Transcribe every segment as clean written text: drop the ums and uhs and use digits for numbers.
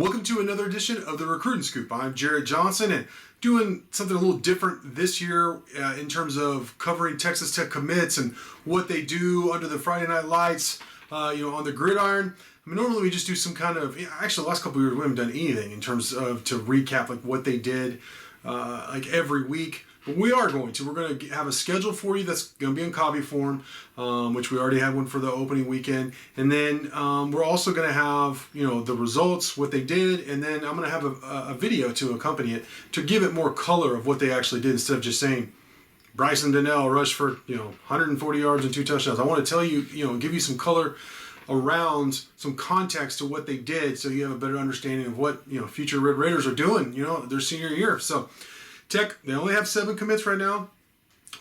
Welcome to another edition of the Recruiting Scoop. I'm Jarret Johnson and doing something a little different this year in terms of covering Texas Tech commits and what they do under the Friday Night Lights, on the gridiron. I mean, normally we just do some kind of, actually the last couple of years we haven't done anything in terms of to recap like what they did every week. But we are going to. We're going to have a schedule for you that's going to be in copy form, which we already had one for the opening weekend. And then we're also going to have, the results, what they did, and then I'm going to have a video to accompany it to give it more color of what they actually did instead of just saying Bryson Donnell rushed for, 140 yards and 2 touchdowns. I want to tell you, give you some color around some context to what they did so you have a better understanding of what, future Red Raiders are doing, their senior year. So Tech, they only have 7 commits right now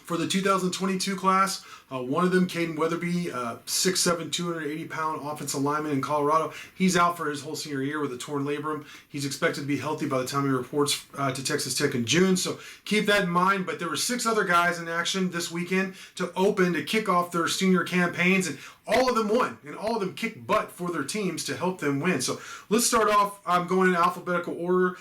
for the 2022 class. One of them, Caden Weatherby, 6'7", 280-pound offensive lineman in Colorado. He's out for his whole senior year with a torn labrum. He's expected to be healthy by the time he reports to Texas Tech in June, so keep that in mind. But there were 6 other guys in action this weekend to kick off their senior campaigns, and all of them won, and all of them kicked butt for their teams to help them win. So let's start off. I'm going in alphabetical order.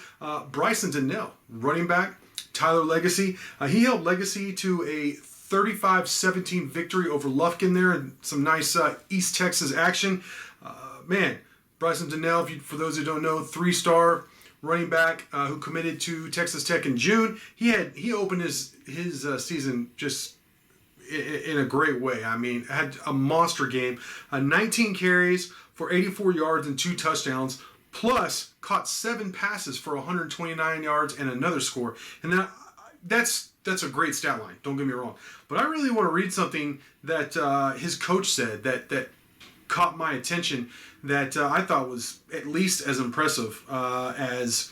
Bryson Donnell, running back. Tyler Legacy. He helped Legacy to a 35-17 victory over Lufkin there, and some nice East Texas action. Bryson Donnell, for those who don't know, 3-star running back who committed to Texas Tech in June. He opened his season just in a great way. I mean, had a monster game. 19 carries for 84 yards and 2 touchdowns. Plus, caught 7 passes for 129 yards and another score. And that's a great stat line, don't get me wrong. But I really want to read something that his coach said that caught my attention that I thought was at least as impressive as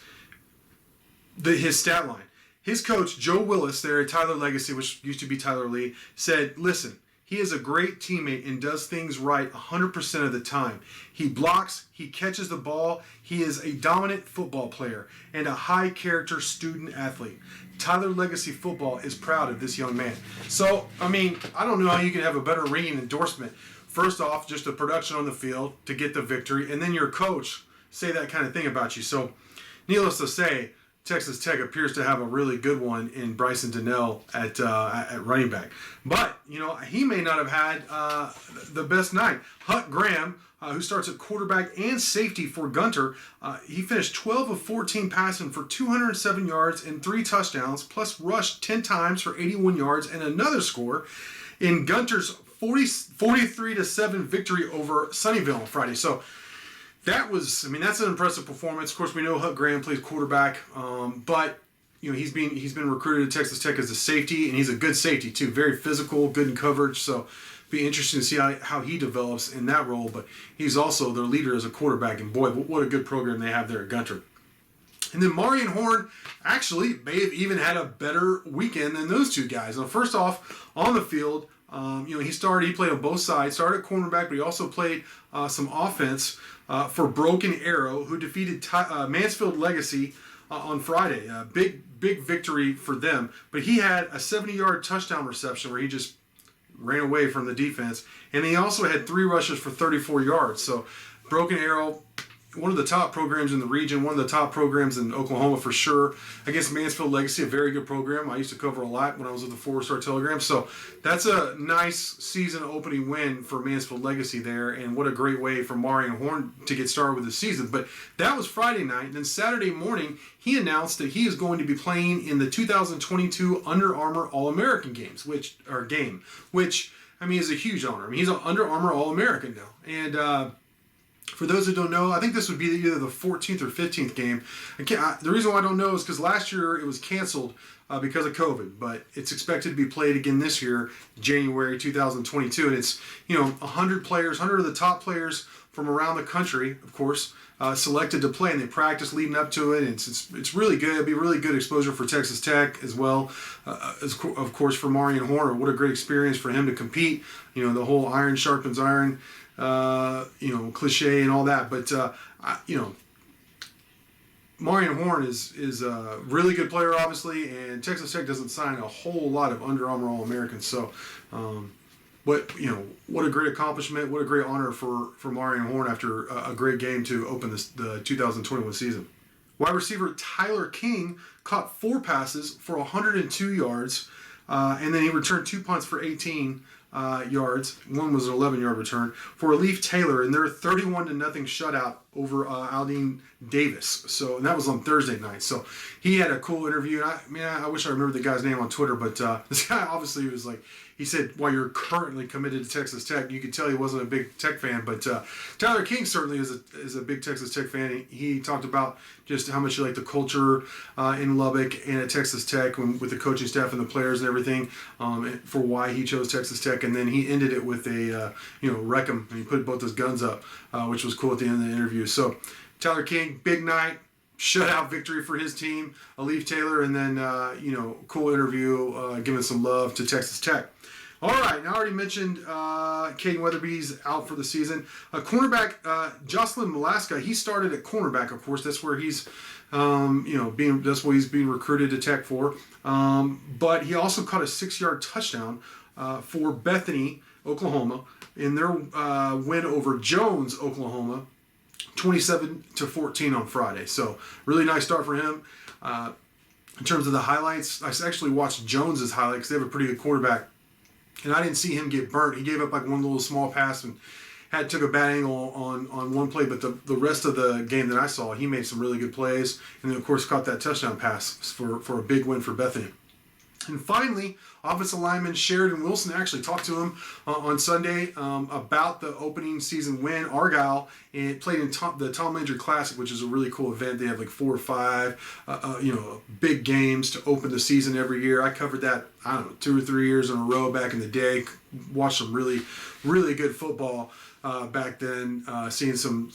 his stat line. His coach, Joe Willis, there at Tyler Legacy, which used to be Tyler Lee, said, listen, he is a great teammate and does things right 100% of the time. He blocks, he catches the ball, he is a dominant football player and a high-character student athlete. Tyler Legacy Football is proud of this young man. So, I mean, I don't know how you can have a better ringing endorsement. First off, just the production on the field to get the victory, and then your coach say that kind of thing about you. So, needless to say, Texas Tech appears to have a really good one in Bryson Donnell at running back. But, he may not have had the best night. Hutt Graham, who starts at quarterback and safety for Gunter, he finished 12 of 14 passing for 207 yards and 3 touchdowns, plus rushed 10 times for 81 yards and another score in Gunter's 43-7 victory over Sunnyvale on Friday. So, that's an impressive performance. Of course, we know Hutt Graham plays quarterback, but he's been recruited to Texas Tech as a safety, and he's a good safety too. Very physical, good in coverage. So, be interesting to see how he develops in that role. But he's also their leader as a quarterback, and boy, what a good program they have there at Gunter. And then Marion Horn actually may have even had a better weekend than those 2 guys. Now, first off, on the field, he played on both sides. Started at cornerback, but he also played some offense for Broken Arrow, who defeated Mansfield Legacy on Friday. Big victory for them. But he had a 70-yard touchdown reception where he just ran away from the defense. And he also had 3 rushes for 34 yards. So Broken Arrow, one of the top programs in the region, one of the top programs in Oklahoma for sure. Against Mansfield Legacy, a very good program. I used to cover a lot when I was with the 4-Star Telegram. So that's a nice season opening win for Mansfield Legacy there. And what a great way for Marion Horn to get started with the season. But that was Friday night. And then Saturday morning, he announced that he is going to be playing in the 2022 Under Armour All-American games, which is a huge honor. He's an Under Armour All-American now. And for those who don't know, I think this would be either the 14th or 15th game. The reason why I don't know is because last year it was canceled because of COVID, but it's expected to be played again this year, January 2022. And it's 100 of the top players from around the country, of course, selected to play, and they practice leading up to it. And it's really good. It'll be really good exposure for Texas Tech as well, of course for Marion Horn. What a great experience for him to compete. The whole iron sharpens iron. Cliche and all that, but Marion Horn is a really good player, obviously, and Texas Tech doesn't sign a whole lot of Under Armour All-Americans, so But, what a great accomplishment. What a great honor for Marion Horn after a great game to open the 2021 season. Wide receiver Tyler King caught 4 passes for 102 yards, and then he returned 2 punts for 18 yards. One was an 11-yard return for Leaf Taylor in their 31-0 shutout over Aldine Davis. So, and that was on Thursday night. So he had a cool interview. And I wish I remembered the guy's name on Twitter, but this guy obviously was like, he said, while you're currently committed to Texas Tech, you could tell he wasn't a big Tech fan, but Tyler King certainly is a big Texas Tech fan. He talked about just how much he liked the culture in Lubbock and at Texas Tech with the coaching staff and the players and everything, for why he chose Texas Tech. And then he ended it with a, wreck 'em, and he put both his guns up, which was cool at the end of the interview. So Tyler King, big night. Shutout victory for his team, Leaf Taylor, and then, cool interview, giving some love to Texas Tech. All right, now I already mentioned Caden Weatherby's out for the season. Cornerback Jocelyn Malaska, he started at cornerback, of course. That's where he's, that's what he's being recruited to Tech for. But he also caught a 6-yard touchdown for Bethany, Oklahoma, in their win over Jones, Oklahoma, 27-14 on Friday. So really nice start for him. In terms of the highlights, I actually watched Jones's highlights. They have a pretty good quarterback. And I didn't see him get burnt. He gave up like one little small pass and took a bad angle on one play. But the rest of the game that I saw, he made some really good plays. And then, of course, caught that touchdown pass for a big win for Bethany. And finally, offensive lineman Sheridan Wilson, actually talked to him on Sunday about the opening season win. Argyle and played in the Tom Landry Classic, which is a really cool event. They have like 4 or 5, big games to open the season every year. I covered that, 2 or 3 years in a row back in the day. Watched some really, really good football back then. Seeing some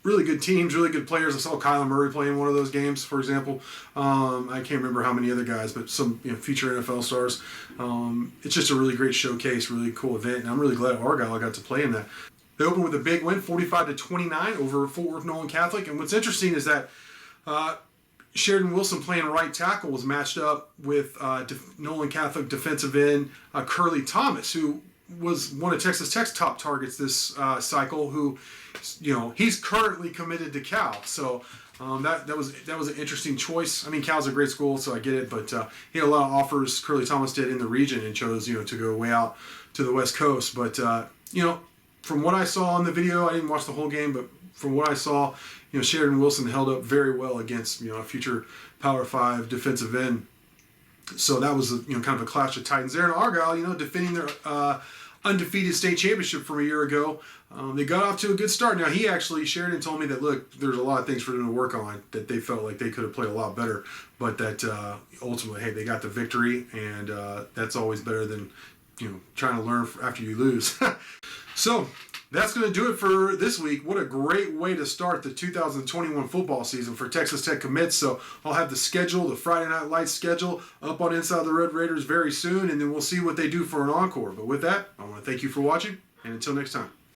really good teams, really good players. I saw Kyler Murray play in one of those games, for example. I can't remember how many other guys, but some future NFL stars. It's just a really great showcase, really cool event, and I'm really glad Argyle got to play in that. They opened with a big win, 45-29 over Fort Worth Nolan Catholic. And what's interesting is that Sheridan Wilson playing right tackle was matched up with Nolan Catholic defensive end Curly Thomas, who was one of Texas Tech's top targets this cycle, who, he's currently committed to Cal. So that was an interesting choice. I mean, Cal's a great school, so I get it, but he had a lot of offers, Curly Thomas did, in the region, and chose, to go way out to the West Coast. But, from what I saw in the video, I didn't watch the whole game, but from what I saw, Sheridan Wilson held up very well against, a future Power 5 defensive end. So that was, kind of a clash of titans there. And Argyle, defending their undefeated state championship from a year ago. They got off to a good start. Now, Sheridan told me that, look, there's a lot of things for them to work on, that they felt like they could have played a lot better, but that ultimately, hey, they got the victory, and that's always better than, trying to learn after you lose. So that's going to do it for this week. What a great way to start the 2021 football season for Texas Tech commits. So I'll have the schedule, the Friday Night Lights schedule, up on Inside the Red Raiders very soon, and then we'll see what they do for an encore. But with that, I want to thank you for watching, and until next time.